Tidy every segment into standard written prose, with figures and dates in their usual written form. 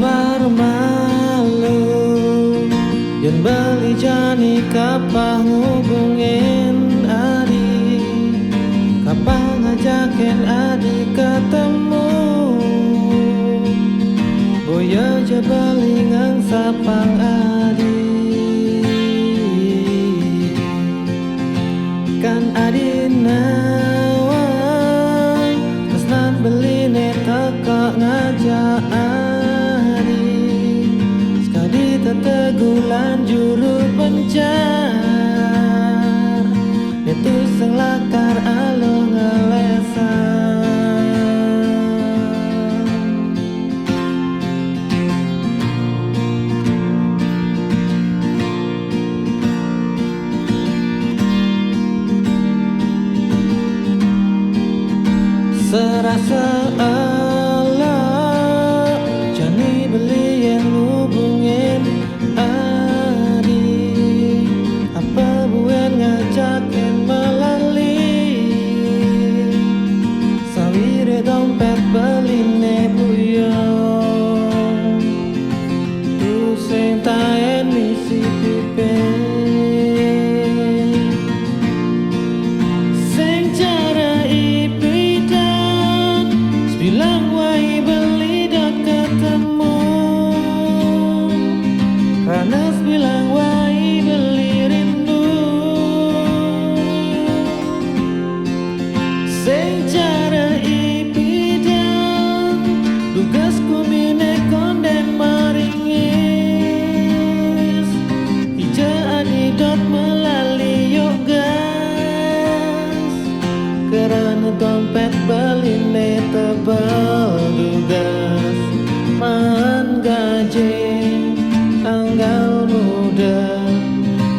sabar malu yen beli jani kapah ngubungin adi, kapah ngajakin adi ketemu. Boya aja beli ngang sapang adi, kan adi nawang tresnan beli teka ngajak adi, sekali tetegulan juru pencar, itu sing lakar alo ngelesan. Serasa Allah jani beli yang hubungin adi, apa buat ngajakin melalui sawire dompet beline buyong, tu sing taen misi pipe. Bilang wai beli dot ketemu, Ranas bilang wai beli rindu. Secara ipidan tugasku mine konden maringis, ija adi dot melali yogas, karena dompet beline tebal dugas. Man gaji tanggal muda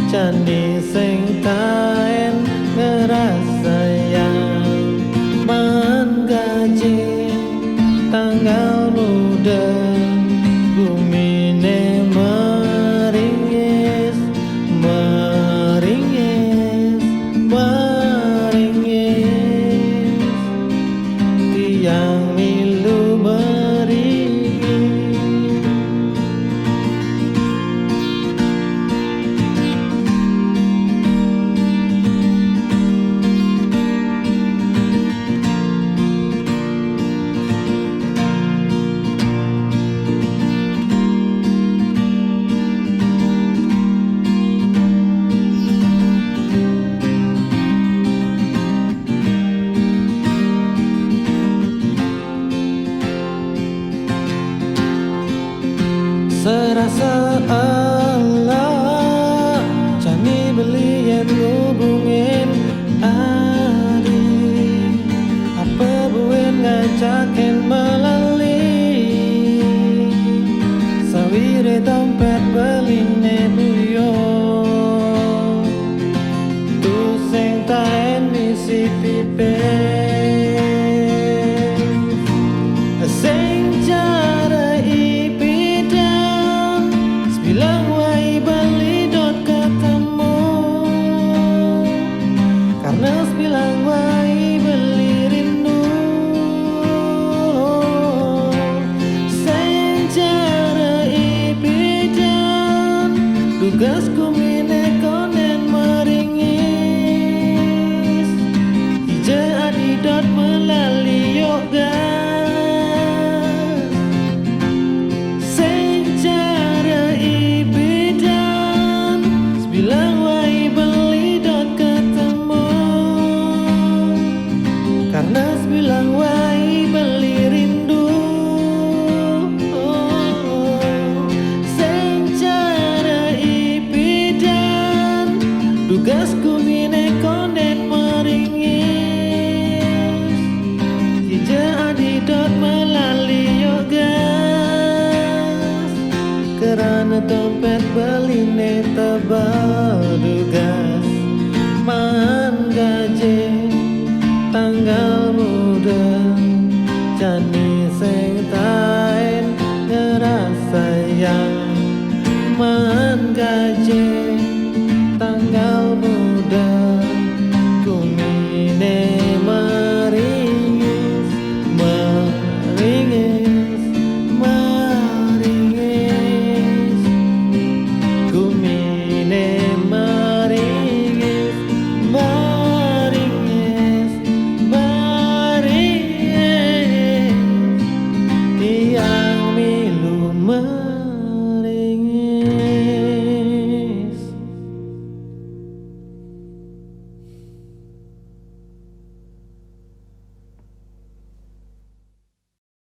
candi sing taen ngerasa yang. Man gaji tanggal muda gumine meringis, meringis, meringis, tiang milu meringis. Serasa Allah jani beli yang hubungin adi, apa buin ngajakin melalui sawire dompet beline buyong, tu sing taen misi pipe. Sing cara bilang wai beli dot ketemu, karena bilang wai beli rindu. Secara ipidan tugasku mine konen meringis, ija adi dot melali yoga. Bilang wai beli dot ketemu, karena bilang wai beli rindu. Secara ipidan tugasku mine konden meringis, ija adi dot melali yogas, karena dompet beline tebal dugas. Man gaji tanggal muda jani sing taen ngerasa yang. Man gaji tanggal muda kumine meringis, meringis, meringis. me